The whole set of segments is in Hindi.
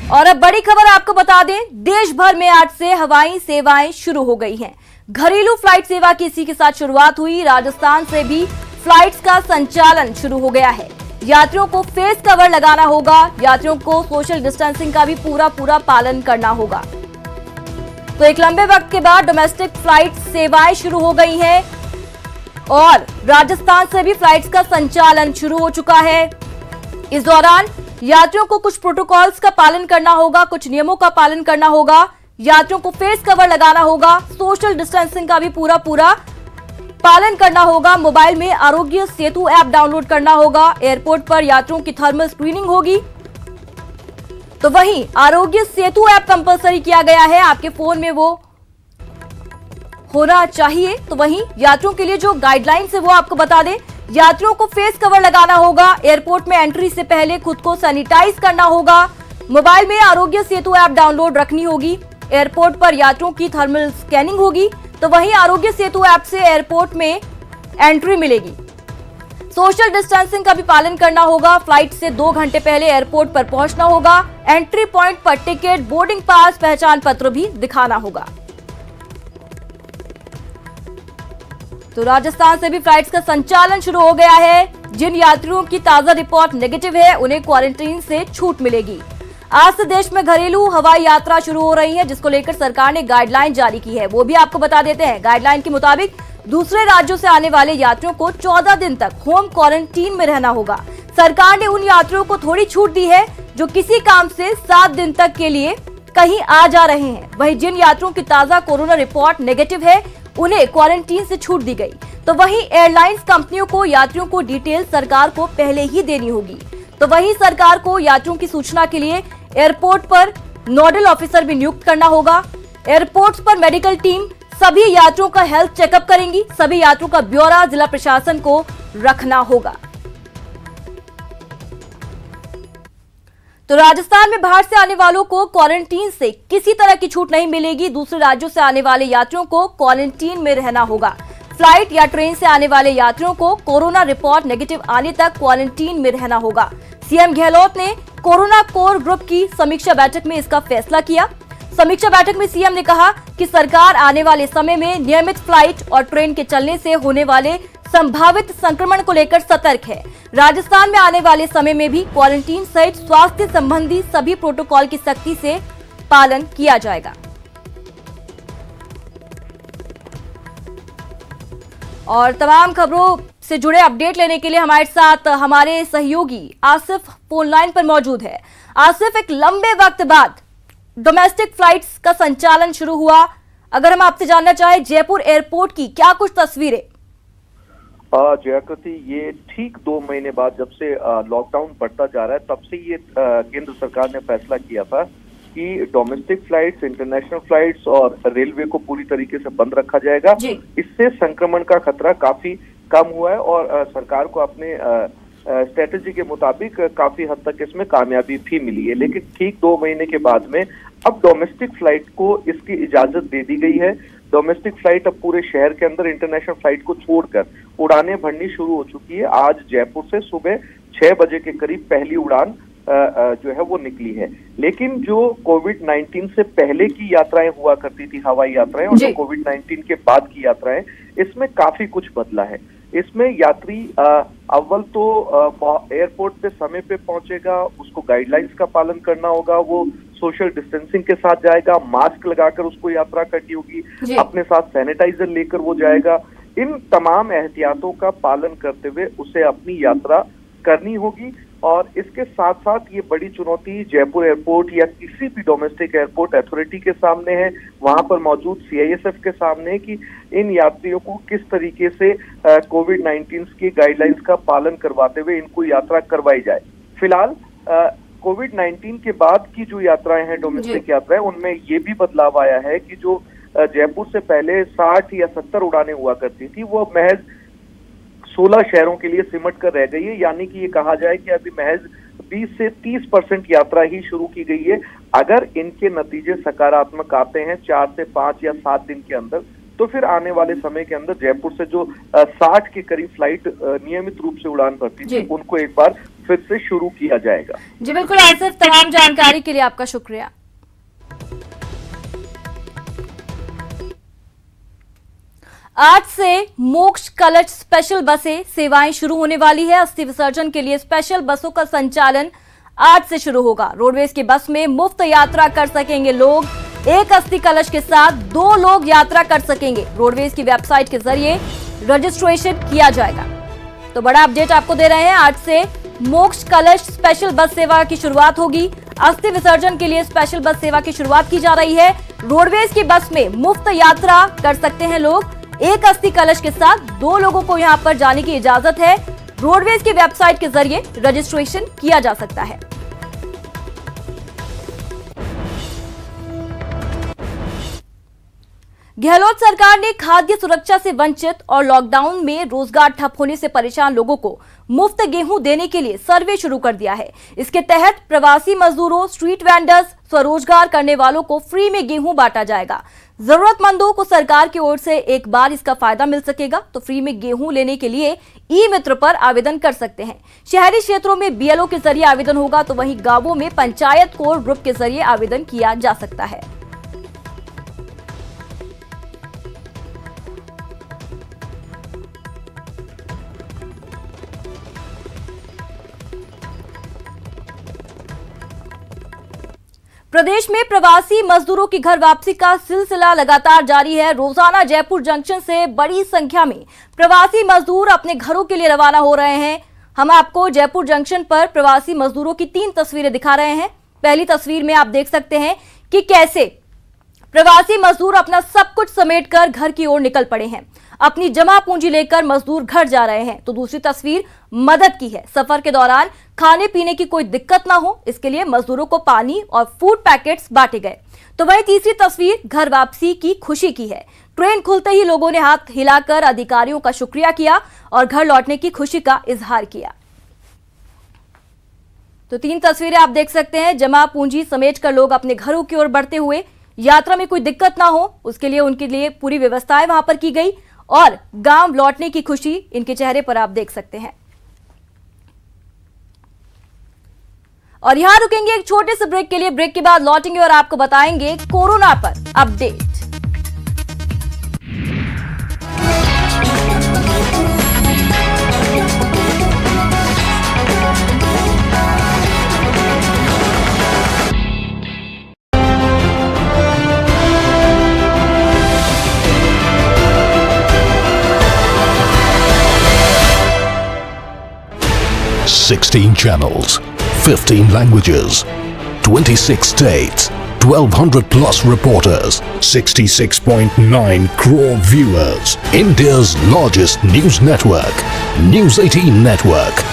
और अब बड़ी खबर आपको बता दें, देश भर में आज से हवाई सेवाएं शुरू हो गई हैं। घरेलू फ्लाइट सेवा की इसी के साथ शुरुआत हुई। राजस्थान से भी फ्लाइट्स का संचालन शुरू हो गया है। यात्रियों को फेस कवर लगाना होगा। यात्रियों को सोशल डिस्टेंसिंग का भी पूरा पालन करना होगा। तो एक लंबे वक्त के बाद डोमेस्टिक फ्लाइट सेवाएं शुरू हो गई हैं और राजस्थान से भी फ्लाइट्स का संचालन शुरू हो चुका है। इस दौरान यात्रियों को कुछ प्रोटोकॉल्स का पालन करना होगा, कुछ नियमों का पालन करना होगा। यात्रियों को फेस कवर लगाना होगा, सोशल डिस्टेंसिंग का भी पूरा पालन करना होगा। मोबाइल में आरोग्य सेतु ऐप डाउनलोड करना होगा। एयरपोर्ट पर यात्रियों की थर्मल स्क्रीनिंग होगी। तो वहीं आरोग्य सेतु ऐप कंपलसरी किया गया है, आपके फोन में वो होना चाहिए। तो वहीं यात्रियों के लिए जो गाइडलाइंस है वो आपको बता दें। यात्रियों को फेस कवर लगाना होगा। एयरपोर्ट में एंट्री से पहले खुद को सैनिटाइज करना होगा। मोबाइल में आरोग्य सेतु ऐप डाउनलोड रखनी होगी। एयरपोर्ट पर यात्रियों की थर्मल स्कैनिंग होगी। तो वहीं आरोग्य सेतु ऐप से एयरपोर्ट में एंट्री मिलेगी। सोशल डिस्टेंसिंग का भी पालन करना होगा। फ्लाइट से 2 घंटे पहले एयरपोर्ट पर पहुंचना होगा। एंट्री पॉइंट पर टिकट, बोर्डिंग पास, पहचान पत्र भी दिखाना होगा। तो राजस्थान से भी फ्लाइट्स का संचालन शुरू हो गया है। जिन यात्रियों की ताजा रिपोर्ट नेगेटिव है उन्हें क्वारंटीन से छूट मिलेगी। आज से देश में घरेलू हवाई यात्रा शुरू हो रही है, जिसको लेकर सरकार ने गाइडलाइन जारी की है। वो भी आपको बता देते हैं। गाइडलाइन के मुताबिक दूसरे राज्यों से आने वाले यात्रियों को 14 दिन तक होम क्वारंटीन में रहना होगा। सरकार ने उन यात्रियों को थोड़ी छूट दी है जो किसी काम से 7 दिन तक के लिए कहीं आ जा रहे हैं। वहीं जिन यात्रियों की ताजा कोरोना रिपोर्ट नेगेटिव है उन्हें क्वारंटीन से छूट दी गई। तो वहीं एयरलाइंस कंपनियों को यात्रियों को डिटेल सरकार को पहले ही देनी होगी। तो वहीं सरकार को यात्रियों की सूचना के लिए एयरपोर्ट पर नोडल ऑफिसर भी नियुक्त करना होगा। एयरपोर्ट्स पर मेडिकल टीम सभी यात्रियों का हेल्थ चेकअप करेंगी। सभी यात्रियों का ब्यौरा जिला प्रशासन को रखना होगा। तो राजस्थान में बाहर से आने वालों को क्वारंटीन से किसी तरह की छूट नहीं मिलेगी। दूसरे राज्यों से आने वाले यात्रियों को क्वारंटीन में रहना होगा। फ्लाइट या ट्रेन से आने वाले यात्रियों को कोरोना रिपोर्ट नेगेटिव आने तक क्वारंटीन में रहना होगा। सीएम गहलोत ने कोरोना कोर ग्रुप की समीक्षा बैठक में इसका फैसला किया। समीक्षा बैठक में सीएम ने कहा कि सरकार आने वाले समय में नियमित फ्लाइट और ट्रेन के चलने से होने वाले संभावित संक्रमण को लेकर सतर्क है। राजस्थान में आने वाले समय में भी क्वारंटीन सहित स्वास्थ्य संबंधी सभी प्रोटोकॉल की सख्ती से पालन किया जाएगा। और तमाम खबरों से जुड़े अपडेट लेने के लिए हमारे साथ हमारे सहयोगी आसिफ फोन लाइन पर मौजूद है। आसिफ, एक लंबे वक्त बाद डोमेस्टिक फ्लाइट्स का संचालन शुरू हुआ। अगर हम आपसे जानना चाहें जयपुर एयरपोर्ट की क्या कुछ तस्वीरें? जयाकृति, ये ठीक 2 महीने बाद जब से लॉकडाउन बढ़ता जा रहा है तब से ये केंद्र सरकार ने फैसला किया था कि डोमेस्टिक फ्लाइट्स, इंटरनेशनल फ्लाइट्स और रेलवे को पूरी तरीके से बंद रखा जाएगा। इससे संक्रमण का खतरा काफी कम हुआ है और सरकार को अपने स्ट्रेटेजी के मुताबिक काफी हद तक इसमें कामयाबी भी मिली है। लेकिन ठीक 2 महीने के बाद में अब डोमेस्टिक फ्लाइट को इसकी इजाजत दे दी गई है। डोमेस्टिक फ्लाइट अब पूरे शहर के अंदर इंटरनेशनल फ्लाइट को छोड़कर उड़ानें भरनी शुरू हो चुकी है। आज जयपुर से सुबह 6 बजे के करीब पहली उड़ान जो है वो निकली है। लेकिन जो कोविड-19 से पहले की यात्राएं हुआ करती थी, हवाई यात्राएं, और जो कोविड-19 के बाद की यात्राएं, इसमें काफी कुछ बदला है। इसमें यात्री अव्वल तो एयरपोर्ट पे समय पे पहुंचेगा, उसको गाइडलाइंस का पालन करना होगा, वो सोशल डिस्टेंसिंग के साथ जाएगा, मास्क लगाकर उसको यात्रा करनी होगी, अपने साथ सैनिटाइजर लेकर वो जाएगा। इन तमाम एहतियातों का पालन करते हुए उसे अपनी यात्रा करनी होगी। और इसके साथ साथ ये बड़ी चुनौती जयपुर एयरपोर्ट या किसी भी डोमेस्टिक एयरपोर्ट अथॉरिटी के सामने है, वहां पर मौजूद सीआईएसएफ के सामने है कि इन यात्रियों को किस तरीके से कोविड-19 की गाइडलाइंस का पालन करवाते हुए इनको यात्रा करवाई जाए। फिलहाल कोविड-19 के बाद की जो यात्राएं हैं, डोमेस्टिक यात्राएं, उनमें ये भी बदलाव आया है कि जो जयपुर से पहले 60 या 70 उड़ानें हुआ करती थी वो महज 16 शहरों के लिए सिमट कर रह गई है। यानी कि ये कहा जाए कि अभी महज 20 से 30% यात्रा ही शुरू की गई है। अगर इनके नतीजे सकारात्मक आते हैं 4 से 5 या 7 दिन के अंदर, तो फिर आने वाले समय के अंदर जयपुर से जो 60 के करीब फ्लाइट नियमित रूप से उड़ान भरती थी उनको एक बार फिर से शुरू किया जाएगा। जी बिल्कुल आसिफ, तमाम जानकारी के लिए आपका शुक्रिया। आज से मोक्ष कलश स्पेशल बसें सेवाएं शुरू होने वाली है। अस्थि विसर्जन के लिए स्पेशल बसों का संचालन आज से शुरू होगा। रोडवेज की बस में मुफ्त यात्रा कर सकेंगे लोग। एक अस्थि कलश के साथ 2 लोग यात्रा कर सकेंगे। रोडवेज की वेबसाइट के जरिए रजिस्ट्रेशन किया जाएगा। तो बड़ा अपडेट आपको दे रहे हैं, आज से मोक्ष कलश स्पेशल बस सेवा की शुरुआत होगी। अस्थि विसर्जन के लिए स्पेशल बस सेवा की शुरुआत की जा रही है। रोडवेज की बस में मुफ्त यात्रा कर सकते हैं लोग। एक अस्थि कलश के साथ 2 लोगों को यहां पर जाने की इजाजत है। रोडवेज की वेबसाइट के जरिए रजिस्ट्रेशन किया जा सकता है। गहलोत सरकार ने खाद्य सुरक्षा से वंचित और लॉकडाउन में रोजगार ठप होने से परेशान लोगों को मुफ्त गेहूं देने के लिए सर्वे शुरू कर दिया है। इसके तहत प्रवासी मजदूरों, स्ट्रीट वेंडर्स, स्वरोजगार करने वालों को फ्री में गेहूं बांटा जाएगा। जरूरतमंदों को सरकार की ओर से एक बार इसका फायदा मिल सकेगा। तो फ्री में गेहूं लेने के लिए ई मित्र पर आवेदन कर सकते हैं। शहरी क्षेत्रों में बीएलओ के जरिए आवेदन होगा, तो वहीं गांवों में पंचायत कोर ग्रुप के जरिए आवेदन किया जा सकता है। प्रदेश में प्रवासी मजदूरों की घर वापसी का सिलसिला लगातार जारी है। रोजाना जयपुर जंक्शन से बड़ी संख्या में प्रवासी मजदूर अपने घरों के लिए रवाना हो रहे हैं। हम आपको जयपुर जंक्शन पर प्रवासी मजदूरों की 3 तस्वीरें दिखा रहे हैं। पहली तस्वीर में आप देख सकते हैं कि कैसे प्रवासी मजदूर अपना सब कुछ समेटकर घर की ओर निकल पड़े हैं। अपनी जमा पूंजी लेकर मजदूर घर जा रहे हैं। तो दूसरी तस्वीर मदद की है। सफर के दौरान खाने पीने की कोई दिक्कत ना हो, इसके लिए मजदूरों को पानी और फूड पैकेट्स बांटे गए। तो वहीं तीसरी तस्वीर घर वापसी की खुशी की है। ट्रेन खुलते ही लोगों ने हाथ हिलाकर अधिकारियों का शुक्रिया किया और घर लौटने की खुशी का इजहार किया। तो 3 तस्वीरें आप देख सकते हैं। जमा पूंजी समेटकर लोग अपने घरों की ओर बढ़ते हुए, यात्रा में कोई दिक्कत ना हो उसके लिए उनके लिए पूरी व्यवस्थाएं वहां पर की गई और गांव लौटने की खुशी इनके चेहरे पर आप देख सकते हैं। और यहां रुकेंगे एक छोटे से ब्रेक के लिए। ब्रेक के बाद लौटेंगे और आपको बताएंगे कोरोना पर update. Sixteen channels, 15 languages, 26 states, 1,200 plus reporters, 66.9 crore viewers. India's largest news network, News 18 Network.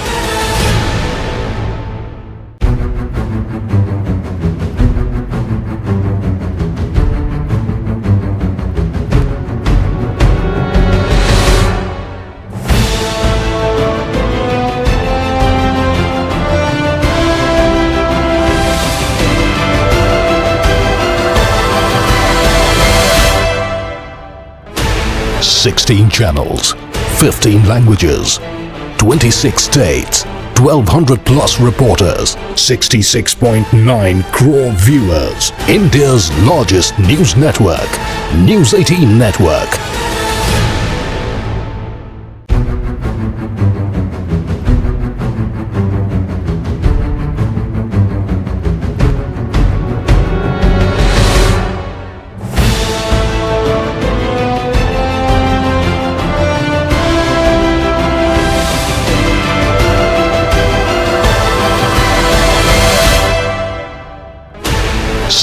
Sixteen channels, 15 languages, 26 states, 1,200 plus reporters, 66.9 crore viewers. India's largest news network, News 18 Network.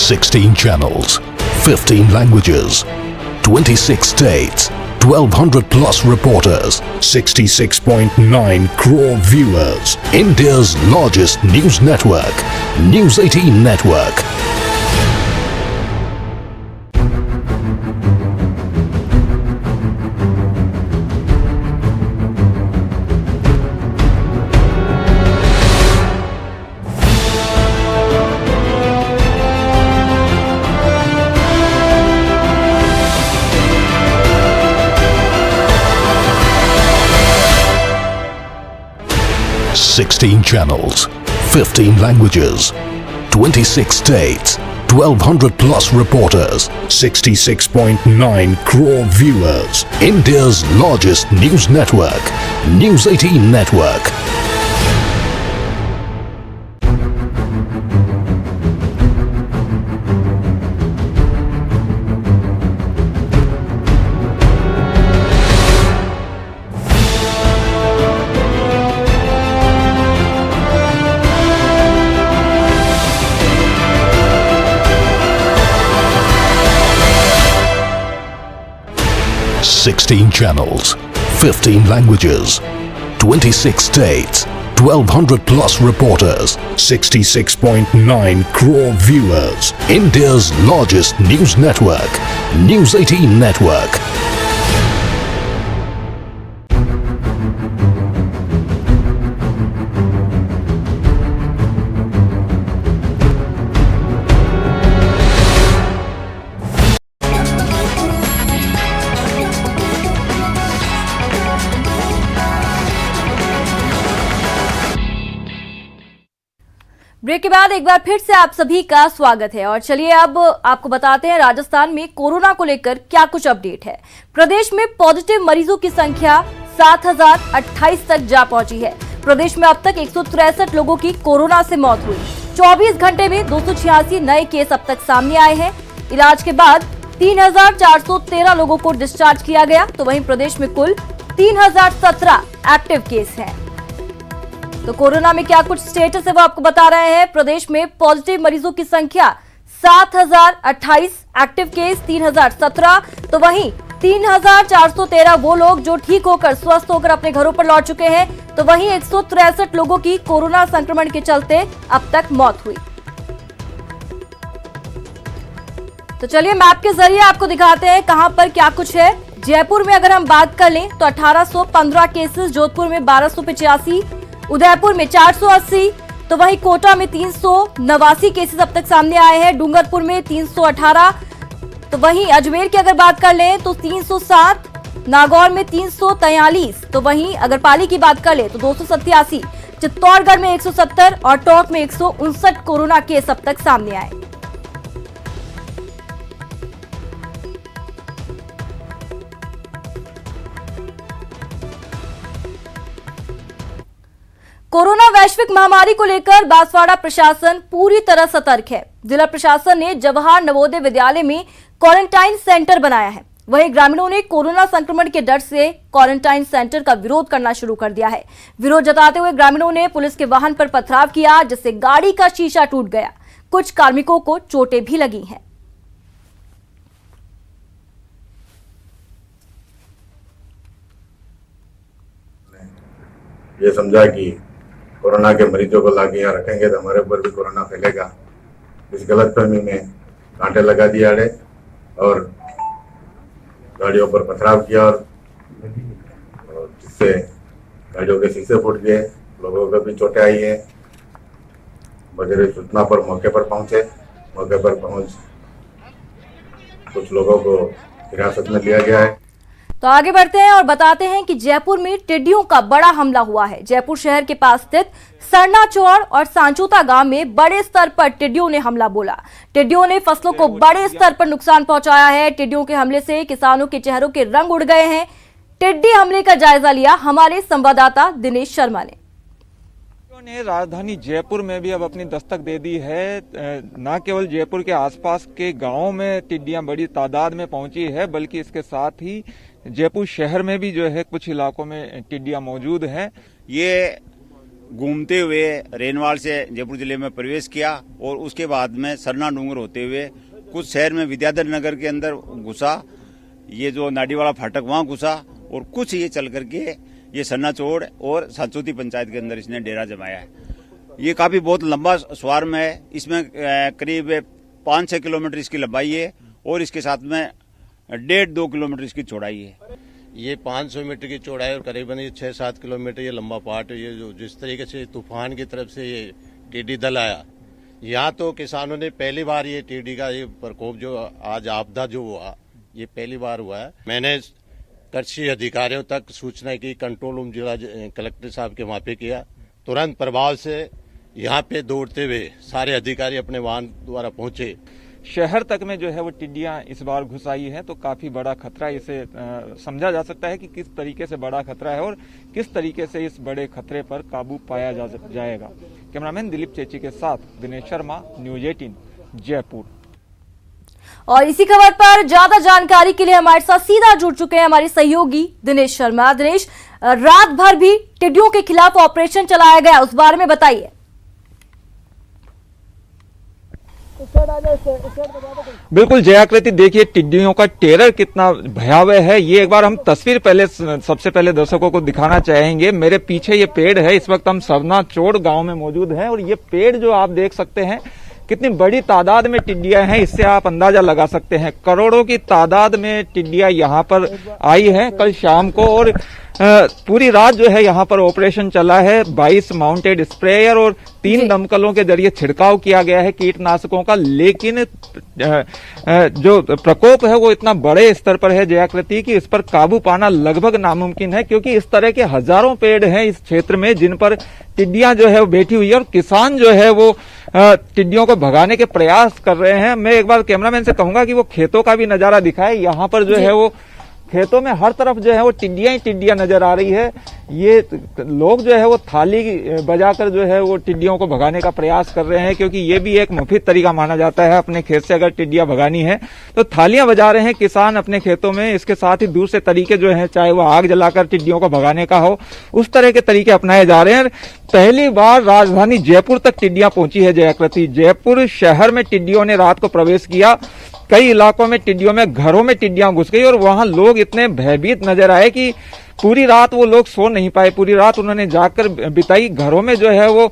Sixteen channels, 15 languages, 26 states, 1,200 plus reporters, 66.9 crore viewers. India's largest news network, News 18 Network. 16 channels, 15 languages, 26 states, 1200 plus reporters, 66.9 crore viewers. India's largest news network, News 18 Network. Sixteen channels, 15 languages, 26 states, 1200 plus reporters, 66.9 crore viewers. India's largest news network, News 18 Network. Break के बाद एक बार फिर से आप सभी का स्वागत है और चलिए अब आपको बताते हैं राजस्थान में कोरोना को लेकर क्या कुछ अपडेट है। प्रदेश में पॉजिटिव मरीजों की संख्या 7028 तक जा पहुंची है। प्रदेश में अब तक 163 लोगों की कोरोना से मौत हुई। 24 घंटे में 286 नए केस अब तक सामने आए हैं। इलाज के बाद 3413 लोगों को डिस्चार्ज किया गया, तो वहीं प्रदेश में कुल 3017 एक्टिव केस हैं। तो कोरोना में क्या कुछ स्टेटस है वो आपको बता रहे हैं। प्रदेश में पॉजिटिव मरीजों की संख्या 7028, एक्टिव केस 3017, तो वहीं 3413 वो लोग जो ठीक होकर स्वस्थ होकर अपने घरों पर लौट चुके हैं, तो वहीं 163 लोगों की कोरोना संक्रमण के चलते अब तक मौत हुई। तो चलिए मैप के जरिए आपको दिखाते हैं कहां पर क्या कुछ है। जयपुर में अगर हम बात कर लें तो 1815 केसेस, जोधपुर में 1285, उदयपुर में 480, तो वहीं कोटा में 389 केसेस अब तक सामने आए हैं। डूंगरपुर में 318, तो वहीं अजमेर की अगर बात कर लें तो 307, नागौर में 343, तो वहीं अगर पाली की बात कर लें तो 287, चित्तौड़गढ़ में 170 और टोंक में 159 कोरोना केस अब तक सामने आए। कोरोना वैश्विक महामारी को लेकर बांसवाड़ा प्रशासन पूरी तरह सतर्क है। जिला प्रशासन ने जवाहर नवोदय विद्यालय में क्वारंटाइन सेंटर बनाया है। वहीं ग्रामीणों ने कोरोना संक्रमण के डर से क्वारंटाइन सेंटर का विरोध करना शुरू कर दिया है। विरोध जताते हुए ग्रामीणों ने पुलिस के वाहन पर पथराव किया, जिससे गाड़ी का शीशा टूट गया। कुछ कार्मिकों को चोटें भी लगी हैं। ये समझा कि कोरोना के मरीजों को लाके यहाँ रखेंगे तो हमारे ऊपर भी कोरोना फैलेगा। इस गलतफहमी में कांटे लगा दिए आड़े और गाड़ियों पर पथराव किया और जिससे गाड़ियों के शीशे फूट गए, लोगों को भी चोटें आई हैं। वगैरह सूचना पर मौके पर पहुंचे। मौके पर पहुंच कुछ लोगों को हिरासत में लिया गया है। तो आगे बढ़ते हैं और बताते हैं कि जयपुर में टिड्डियों का बड़ा हमला हुआ है। जयपुर शहर के पास स्थित सरनाचौड़ और सांचोता गांव में बड़े स्तर पर टिड्डियों ने हमला बोला। टिड्डियों ने फसलों को बड़े स्तर पर नुकसान पहुंचाया है। टिड्डियों के हमले से किसानों के चेहरों के रंग उड़ गए हैं। टिड्डी हमले का जायजा लिया हमारे संवाददाता दिनेश शर्मा ने। राजधानी जयपुर में भी अब अपनी दस्तक दे दी है। न केवल जयपुर के आसपास के गांवों में टिड्डियां बड़ी तादाद में पहुंची है, बल्कि इसके साथ ही जयपुर शहर में भी जो है कुछ इलाकों में टिड्डियां मौजूद हैं। ये घूमते हुए रेनवाल से जयपुर जिले में प्रवेश किया और उसके बाद में सरना डूंगर होते हुए कुछ शहर में विद्याधर नगर के अंदर घुसा। ये जो नाडीवाला फाटक वहां घुसा और कुछ ये चल करके ये सरनाचौड़ और सांचोती पंचायत के अंदर इसने डेरा जमाया है। ये काफी बहुत लंबा स्वार्म है। इसमें करीब 5-6 किलोमीटर इसकी लंबाई है और इसके साथ में 1.5-2 किलोमीटर इसकी चौड़ाई है। ये 500 मीटर की चौड़ाई और करीबन ये 6-7 किलोमीटर ये लंबा पार्ट है। ये जो जिस तरीके से तूफान की तरफ से ये टिड्डी दल आया, यहाँ तो किसानों ने पहली बार ये टिड्डी का ये प्रकोप जो आज आपदा जो हुआ, ये पहली बार हुआ है। मैंने कृषि अधिकारियों तक सूचना की, कंट्रोल रूम जिला कलेक्टर साहब के वहाँ पे किया तुरंत प्रभाव से यहाँ पे दौड़ते हुए सारे अधिकारी अपने वाहन द्वारा पहुंचे। शहर तक में जो है वो टिड्डियां इस बार घुस आई है, तो काफी बड़ा खतरा इसे समझा जा सकता है कि किस तरीके से बड़ा खतरा है और किस तरीके से इस बड़े खतरे पर काबू पाया जाएगा। कैमरामैन दिलीप चेची के साथ दिनेश शर्मा, न्यूज 18 जयपुर। और इसी खबर पर ज्यादा जानकारी के लिए हमारे साथ सीधा जुड़ चुके हैं हमारे सहयोगी दिनेश शर्मा। दिनेश, रात भर भी टिड्डियों के खिलाफ ऑपरेशन चलाया गया, उस बारे में बताइए। बिल्कुल जयाकृति, देखिए टिड्डियों का टेरर कितना भयावह है, ये एक बार हम तस्वीर सबसे पहले दर्शकों को दिखाना चाहेंगे। मेरे पीछे ये पेड़ है, इस वक्त हम सरना चोड़ गांव में मौजूद हैं और ये पेड़ जो आप देख सकते हैं कितनी बड़ी तादाद में टिड्डियां हैं, इससे आप अंदाजा लगा सकते हैं। करोड़ों की तादाद में टिड्डियां यहाँ पर आई हैं कल शाम को और पूरी रात जो है यहाँ पर ऑपरेशन चला है। 22 माउंटेड स्प्रेयर और 3 दमकलों के जरिए छिड़काव किया गया है कीटनाशकों का, लेकिन जो प्रकोप है वो इतना बड़े स्तर पर है जयाकृति कि इस पर काबू पाना लगभग नामुमकिन है, क्योंकि इस तरह के हजारों पेड़ हैं इस क्षेत्र में जिन पर टिड्डियां जो है वो बैठी हुई है और किसान जो है वो टिड्डियों को भगाने के प्रयास कर रहे हैं। मैं एक बार कैमरामैन से कहूंगा कि वो खेतों का भी नजारा दिखाए। यहाँ पर जो है वो खेतों में हर तरफ जो है वो टिड्डियां ही टिड्डियां नजर आ रही है। ये लोग जो है वो थाली बजाकर जो है वो टिड्डियों को भगाने का प्रयास कर रहे हैं, क्योंकि ये भी एक मुफीद तरीका माना जाता है। अपने खेत से अगर टिड्डियां भगानी है तो थालियां बजा रहे हैं किसान अपने खेतों में। इसके साथ ही दूसरे तरीके जो है, चाहे वो आग जलाकर टिड्डियों को भगाने का हो, उस तरह के तरीके अपनाए जा रहे हैं। पहली बार राजधानी जयपुर तक टिड्डियां पहुंची है जयाकृति। जयपुर शहर में टिड्डियों ने रात को प्रवेश किया, कई इलाकों में टिड्डियों में घरों में टिड्डियां घुस गई और वहां लोग इतने भयभीत नजर आए कि पूरी रात वो लोग सो नहीं पाए। पूरी रात उन्होंने जाकर बिताई, घरों में जो है वो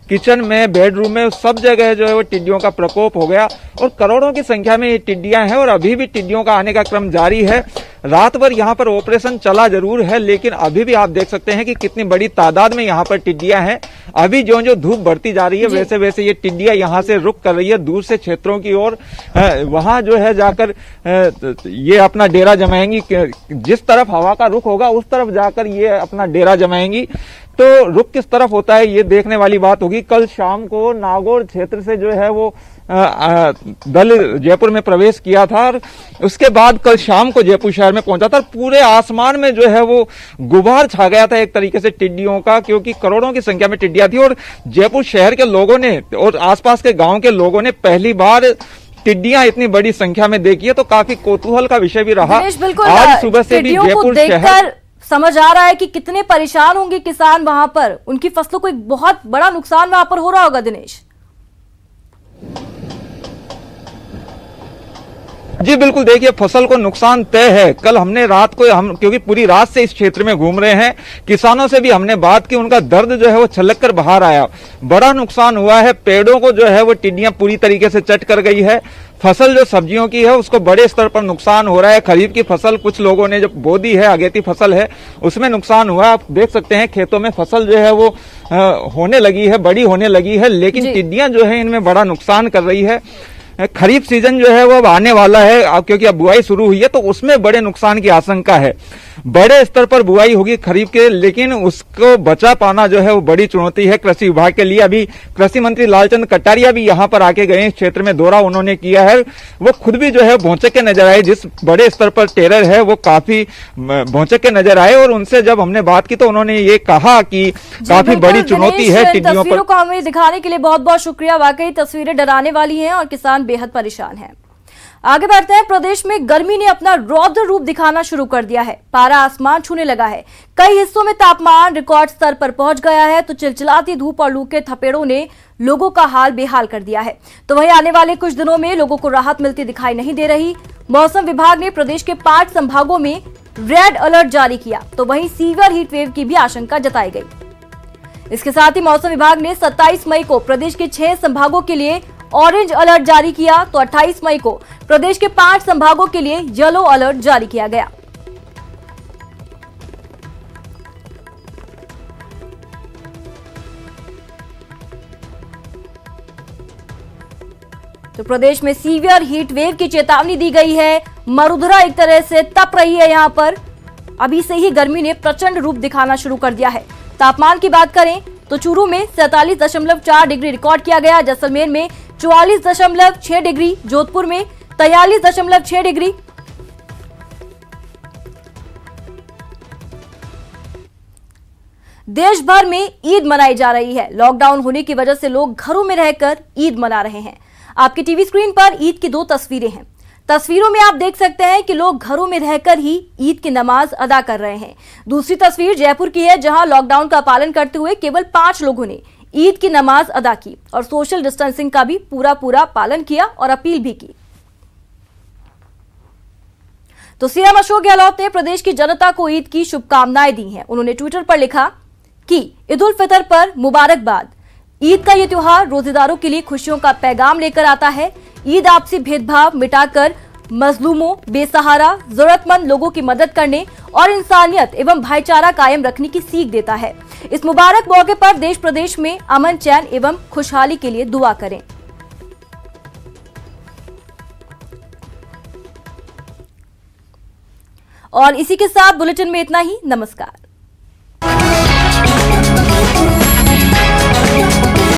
किचन में, बेडरूम में, सब जगह जो है वो टिड्डियों का प्रकोप हो गया और करोड़ों की संख्या में ये टिड्डियां हैं और अभी भी टिड्डियों का आने का क्रम जारी है। रात भर यहाँ पर ऑपरेशन चला जरूर है, लेकिन अभी भी आप देख सकते हैं कि कितनी बड़ी तादाद में यहाँ पर टिड्डियां हैं। अभी जो जो धूप बढ़ती जा रही है वैसे वैसे ये टिड्डियां यहाँ से रुख कर रही है दूर से क्षेत्रों की ओर। वहां जो है जाकर ये अपना डेरा जमाएंगी। जिस तरफ हवा का रुख होगा उस तरफ जाकर ये अपना डेरा जमाएंगी। तो रुख किस तरफ होता है ये देखने वाली बात होगी। कल शाम को नागौर क्षेत्र से जो है वो दल जयपुर में प्रवेश किया था और उसके बाद कल शाम को जयपुर शहर में पहुंचा था। पूरे आसमान में जो है वो गुबार छा गया था एक तरीके से टिड्डियों का, क्योंकि करोड़ों की संख्या में टिड्डियां थी और जयपुर शहर के लोगों ने और आसपास के गांव के लोगों ने पहली बार टिड्डियां इतनी बड़ी संख्या में देखी है, तो काफी कौतूहल का विषय भी रहा। आज सुबह से भी जयपुर शहर समझ आ रहा है कि कितने परेशान होंगे किसान, वहां पर उनकी फसलों को एक बहुत बड़ा नुकसान वहां पर हो रहा होगा। दिनेश जी बिल्कुल, देखिए फसल को नुकसान तय है। कल हमने रात को क्योंकि पूरी रात से इस क्षेत्र में घूम रहे हैं, किसानों से भी हमने बात की, उनका दर्द जो है वो छलक कर बाहर आया। बड़ा नुकसान हुआ है, पेड़ों को जो है वो टिड्डियां पूरी तरीके से चट कर गई है। फसल जो सब्जियों की है उसको बड़े स्तर पर नुकसान हो रहा है। खरीफ की फसल कुछ लोगों ने जो बो दी है, अगेती फसल है, उसमें नुकसान हुआ है। आप देख सकते हैं खेतों में फसल जो है वो होने लगी है, बड़ी होने लगी है, लेकिन टिड्डियां जो है इनमें बड़ा नुकसान कर रही है। खरीफ सीजन जो है वो अब आने वाला है, क्योंकि अब बुआई शुरू हुई है, तो उसमें बड़े नुकसान की आशंका है। बड़े स्तर पर बुआई होगी खरीफ के, लेकिन उसको बचा पाना जो है वो बड़ी चुनौती है कृषि विभाग के लिए। अभी कृषि मंत्री लालचंद कटारिया भी यहाँ पर आके गए, इस क्षेत्र में दौरा उन्होंने किया है। वो खुद भी जो है भौचक के नजर आए, जिस बड़े स्तर पर टेरर है वो काफी भौचक के नजर आए और उनसे जब हमने बात की तो उन्होंने ये कहा कि काफी बड़ी चुनौती है टिड्डियों पर। तस्वीरों को हमें दिखाने के लिए बहुत बहुत शुक्रिया। वाकई तस्वीरें डराने वाली हैं और किसान बेहद परेशान हैं। आगे बढ़ते हैं। प्रदेश में गर्मी ने अपना रौद्र रूप दिखाना शुरू कर दिया है। पारा आसमान छूने लगा है। कई हिस्सों में तापमान रिकॉर्ड स्तर पर पहुंच गया है, तो चिलचिलाती धूप और लू के थपेड़ों ने लोगों का हाल बेहाल कर दिया है। तो वहीं आने वाले कुछ दिनों में लोगों को राहत मिलती दिखाई नहीं दे रही। मौसम विभाग ने प्रदेश के 5 संभागों में रेड अलर्ट जारी किया, तो वहीं सीवियर हीट वेव की भी आशंका जताई गई। इसके साथ ही मौसम विभाग ने 27 मई को प्रदेश के 6 संभागों के लिए ऑरेंज अलर्ट जारी किया, तो 28 मई को प्रदेश के 5 संभागों के लिए येलो अलर्ट जारी किया गया। तो प्रदेश में सीवियर हीट वेव की चेतावनी दी गई है। मरुधरा एक तरह से तप रही है। यहां पर अभी से ही गर्मी ने प्रचंड रूप दिखाना शुरू कर दिया है। तापमान की बात करें तो चूरू में 47.4 डिग्री रिकॉर्ड किया गया, जैसलमेर में 44.6 डिग्री, जोधपुर में 43.6 डिग्री, देश भर में ईद मनाई जा रही है। लॉकडाउन होने की वजह से लोग घरों में रहकर ईद मना रहे हैं। आपकी टीवी स्क्रीन पर ईद की 2 तस्वीरें हैं। तस्वीरों में आप देख सकते हैं कि लोग घरों में रहकर ही ईद की नमाज अदा कर रहे हैं। दूसरी तस्वीर जयपुर की है, जहां लॉकडाउन का पालन करते हुए केवल 5 लोगों ने ईद की नमाज अदा की और सोशल डिस्टेंसिंग का भी पूरा पालन किया और अपील भी की। तो सीएम अशोक गहलोत ने प्रदेश की जनता को ईद की शुभकामनाएं दी हैं। उन्होंने ट्विटर पर लिखा कि ईद उल फितर पर मुबारकबाद। ईद का ये त्योहार रोजेदारों के लिए खुशियों का पैगाम लेकर आता है। ईद आपसी भेदभाव मिटाकर मजलूमों, बेसहारा, जरूरतमंद लोगों की मदद करने और इंसानियत एवं भाईचारा कायम रखने की सीख देता है। इस मुबारक मौके पर देश प्रदेश में अमन, चैन एवं खुशहाली के लिए दुआ करें। और इसी के साथ बुलेटिन में इतना ही। नमस्कार।